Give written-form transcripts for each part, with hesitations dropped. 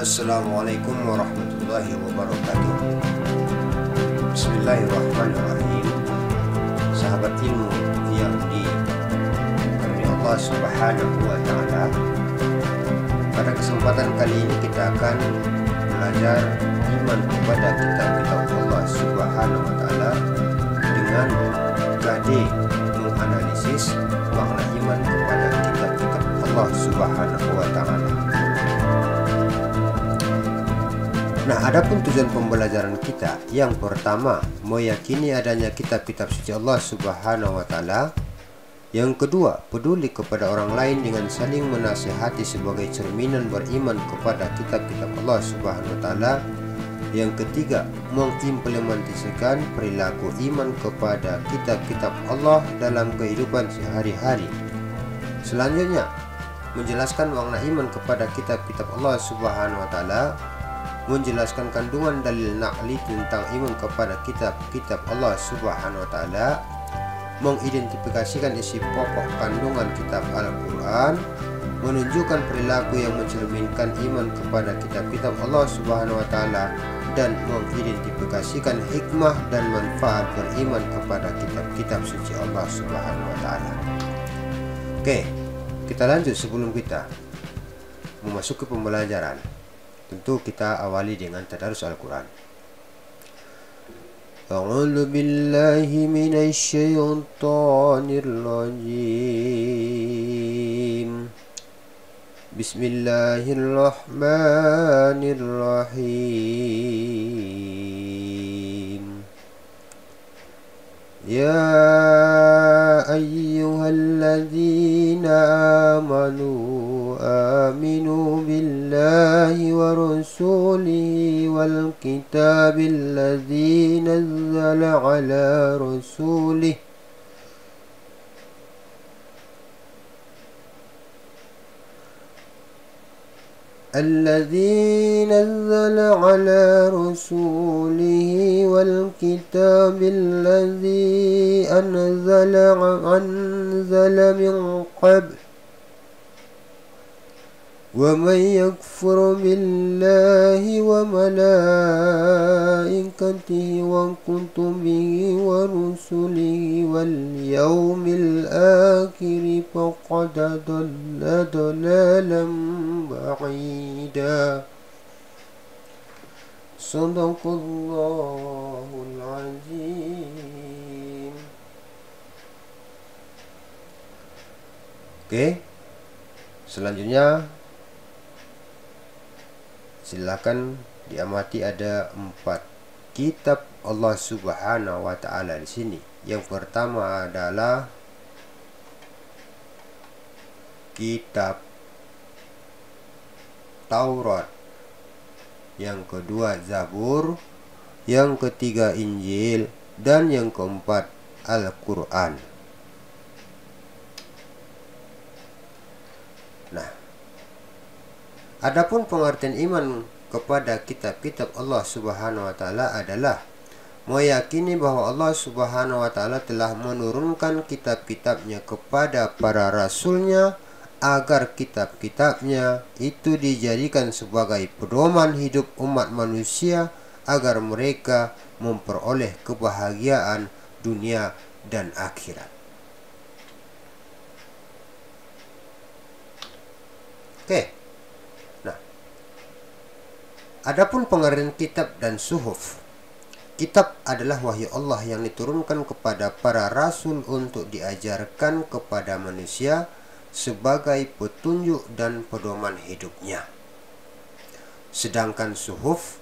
Assalamualaikum warahmatullahi wabarakatuh. Bismillahirrahmanirrahim. Sahabat ilmu yang dikaruniai Allah Subhanahu wa Ta'ala, pada kesempatan kali ini kita akan belajar iman kepada kitab-kitab Allah Subhanahu wa Ta'ala dengan gade menganalisis makna iman kepada kitab-kitab Allah Subhanahu wa Ta'ala. Nah, adapun tujuan pembelajaran kita, yang pertama, meyakini adanya kitab-kitab suci Allah Subhanahu wa Ta'ala. Yang kedua, peduli kepada orang lain dengan saling menasihati sebagai cerminan beriman kepada kitab-kitab Allah Subhanahu wa Ta'ala. Yang ketiga, mengimplementasikan perilaku iman kepada kitab-kitab Allah dalam kehidupan sehari-hari. Selanjutnya, menjelaskan makna iman kepada kitab-kitab Allah Subhanahu wa Ta'ala, menjelaskan kandungan dalil naqli tentang iman kepada kitab-kitab Allah Subhanahu wa Ta'ala, mengidentifikasikan isi pokok kandungan kitab Al-Quran, menunjukkan perilaku yang mencerminkan iman kepada kitab-kitab Allah Subhanahu wa Ta'ala, dan mengidentifikasikan hikmah dan manfaat beriman kepada kitab-kitab suci Allah Subhanahu wa Ta'ala. Oke, kita lanjut. Sebelum kita memasuki pembelajaran, tentu kita awali dengan tadarus Al-Quran. A'udzu billahi minasy syaithanir rajim. Bismillahirrahmanirrahim. Ya ayyuhalladzina amanu aminu billahi wa rasulihi wal kitabil ladzi nazzala ala rasulihi الذي نزل على رسوله والكتاب الذي أنزل من قبل ومن يكفر بالله وملائكته وكتبه ورسله واليوم الآخر فقد ضل ضلالا بعيدا. صدق الله العظيم. Oke, selanjutnya silakan diamati, ada 4 kitab Allah Subhanahu wa Ta'ala di sini. Yang pertama adalah kitab Taurat, yang kedua Zabur, yang ketiga Injil, dan yang keempat Al-Quran. Nah, adapun pengertian iman kepada kitab-kitab Allah Subhanahu wa Ta'ala adalah meyakini bahwa Allah Subhanahu wa Ta'ala telah menurunkan kitab-kitabnya kepada para rasulnya agar kitab-kitabnya itu dijadikan sebagai pedoman hidup umat manusia agar mereka memperoleh kebahagiaan dunia dan akhirat. Oke. Nah, adapun pengertian kitab dan suhuf. Kitab adalah wahyu Allah yang diturunkan kepada para rasul untuk diajarkan kepada manusia sebagai petunjuk dan pedoman hidupnya. Sedangkan suhuf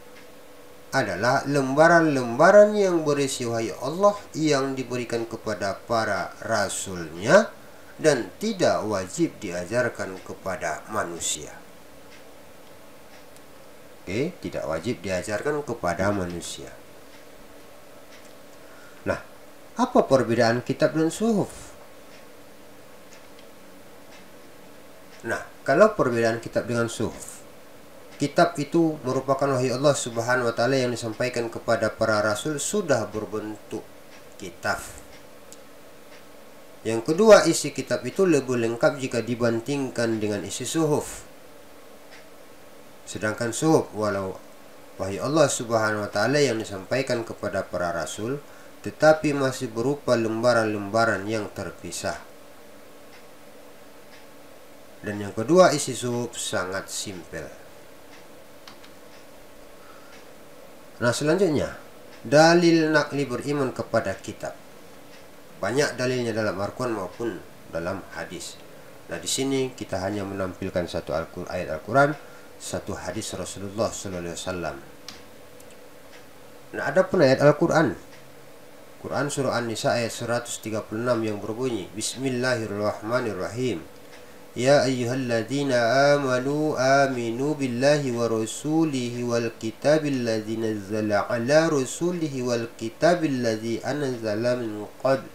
adalah lembaran-lembaran yang berisi wahyu Allah yang diberikan kepada para rasulnya dan tidak wajib diajarkan kepada manusia. Oke, tidak wajib diajarkan kepada manusia. Nah, apa perbedaan kitab dan suhuf? Nah, kalau perbedaan kitab dengan suhuf, kitab itu merupakan wahyu Allah Subhanahu wa Ta'ala yang disampaikan kepada para rasul sudah berbentuk kitab. Yang kedua, isi kitab itu lebih lengkap jika dibandingkan dengan isi suhuf. Sedangkan suhuf, walau wahyu Allah Subhanahu wa taala yang disampaikan kepada para rasul, tetapi masih berupa lembaran-lembaran yang terpisah. Dan yang kedua, isi suhuf sangat simpel. Nah, selanjutnya, dalil nakli beriman kepada kitab. Banyak dalilnya dalam Al-Quran maupun dalam hadis. Nah, di sini kita hanya menampilkan satu ayat Al-Quran, satu hadis Rasulullah SAW. Nah, ada pun ayat Al-Quran. Quran surah An-Nisa ayat 136 yang berbunyi, Bismillahirrahmanirrahim. Ya ayyuhalladzina amanu aminu billahi wa rasulihi wal kitabil ladzi nazzala ala rasulihi wal kitabil ladzi anzala min qabl.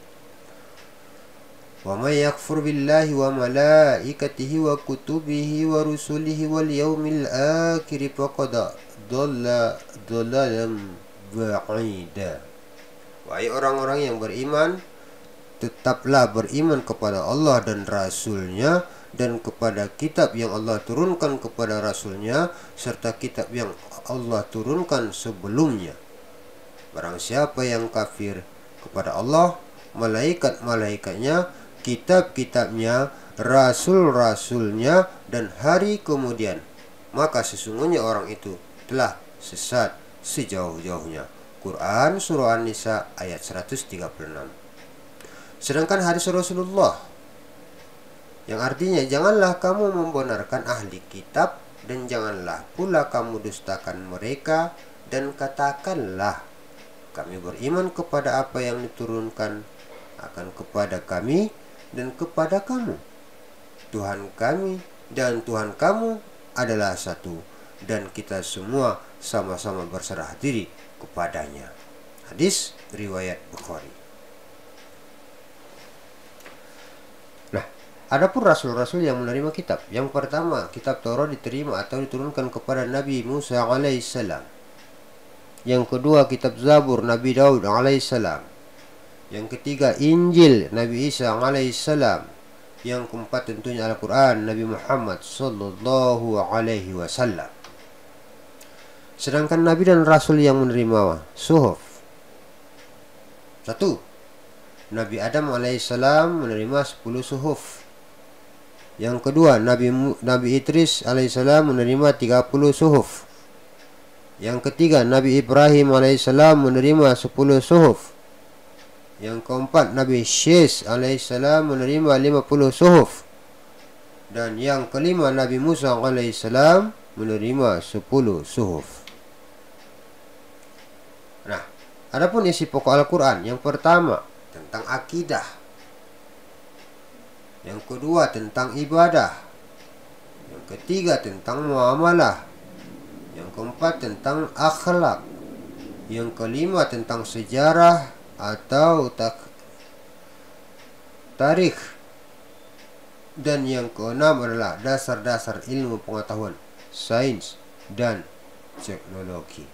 Wa may yakfur billahi wa malaikatihi wa kutubihi wa rusulihi wal yawmil akhir faqad dhalla dhalalan ba'ida. Wahai orang-orang yang beriman, tetaplah beriman kepada Allah dan Rasul-Nya, dan kepada kitab yang Allah turunkan kepada Rasul-Nya, serta kitab yang Allah turunkan sebelumnya. Barang siapa yang kafir kepada Allah, malaikat-malaikatnya, kitab-kitabnya, rasul-rasulnya, dan hari kemudian, maka sesungguhnya orang itu telah sesat sejauh-jauhnya. Quran surah An-Nisa ayat 136. Sedangkan hadis Rasulullah yang artinya, janganlah kamu membenarkan ahli kitab, dan janganlah pula kamu dustakan mereka, dan katakanlah, kami beriman kepada apa yang diturunkan akan kepada kami dan kepada kamu. Tuhan kami dan Tuhan kamu adalah satu, dan kita semua sama-sama berserah diri kepadanya. Hadis riwayat Bukhari. Adapun rasul-rasul yang menerima kitab, yang pertama, kitab Taurat diterima atau diturunkan kepada Nabi Musa alaihissalam. Yang kedua, kitab Zabur Nabi Daud alaihissalam. Yang ketiga, Injil Nabi Isa alaihissalam. Yang keempat tentunya Al-Quran Nabi Muhammad sallallahu alaihi wasallam. Sedangkan Nabi dan Rasul yang menerima suhuf, satu, Nabi Adam alaihissalam menerima 10 suhuf. Yang kedua, Nabi Idris alaihissalam menerima 30 suhuf. Yang ketiga, Nabi Ibrahim alaihissalam menerima 10 suhuf. Yang keempat, Nabi Syis alaihissalam menerima 50 suhuf. Dan yang kelima, Nabi Musa alaihissalam menerima 10 suhuf. Nah, adapun isi pokok Al-Quran, yang pertama tentang akidah, yang kedua tentang ibadah, yang ketiga tentang muamalah, yang keempat tentang akhlak, yang kelima tentang sejarah atau tarikh, dan yang keenam adalah dasar-dasar ilmu pengetahuan, sains, dan teknologi.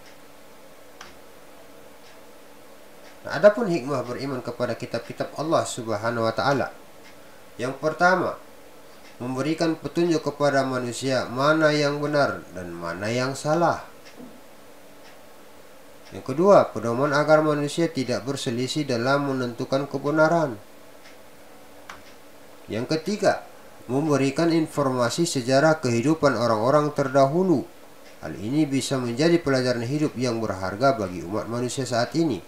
Nah, adapun hikmah beriman kepada kitab-kitab Allah Subhanahu wa taala. Yang pertama, memberikan petunjuk kepada manusia mana yang benar dan mana yang salah. Yang kedua, pedoman agar manusia tidak berselisih dalam menentukan kebenaran. Yang ketiga, memberikan informasi sejarah kehidupan orang-orang terdahulu. Hal ini bisa menjadi pelajaran hidup yang berharga bagi umat manusia saat ini.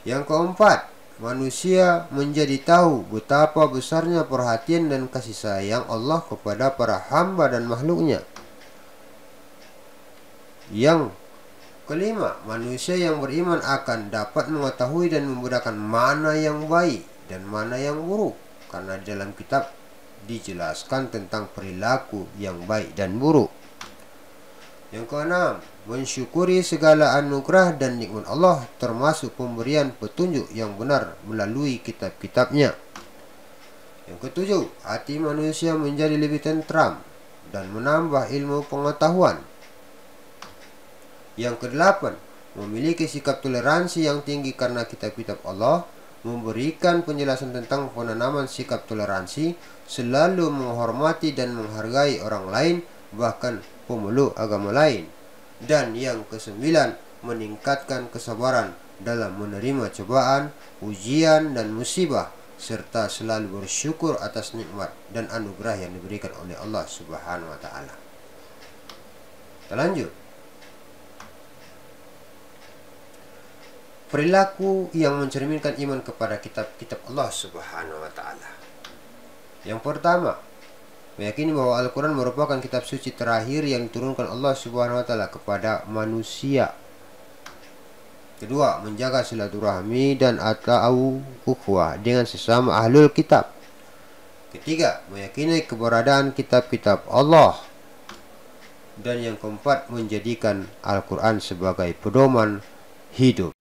Yang keempat, manusia menjadi tahu betapa besarnya perhatian dan kasih sayang Allah kepada para hamba dan makhluknya. Yang kelima, manusia yang beriman akan dapat mengetahui dan membedakan mana yang baik dan mana yang buruk, karena di dalam kitab dijelaskan tentang perilaku yang baik dan buruk. Yang keenam, mensyukuri segala anugerah dan nikmat Allah, termasuk pemberian petunjuk yang benar melalui kitab-kitabnya. Yang ketujuh, hati manusia menjadi lebih tentram dan menambah ilmu pengetahuan. Yang kedelapan, memiliki sikap toleransi yang tinggi karena kitab-kitab Allah memberikan penjelasan tentang penanaman sikap toleransi, selalu menghormati dan menghargai orang lain, bahkan pemeluk agama lain. Dan yang kesembilan, meningkatkan kesabaran dalam menerima cobaan, ujian, dan musibah, serta selalu bersyukur atas nikmat dan anugerah yang diberikan oleh Allah Subhanahu wa taala. Kita lanjut. Perilaku yang mencerminkan iman kepada kitab-kitab Allah Subhanahu wa taala. Yang pertama, meyakini bahwa Al-Quran merupakan kitab suci terakhir yang diturunkan Allah Subhanahu wa taala kepada manusia. Kedua, menjaga silaturahmi dan atau ukhuwah dengan sesama ahlul kitab. Ketiga, meyakini keberadaan kitab-kitab Allah. Dan yang keempat, menjadikan Al-Quran sebagai pedoman hidup.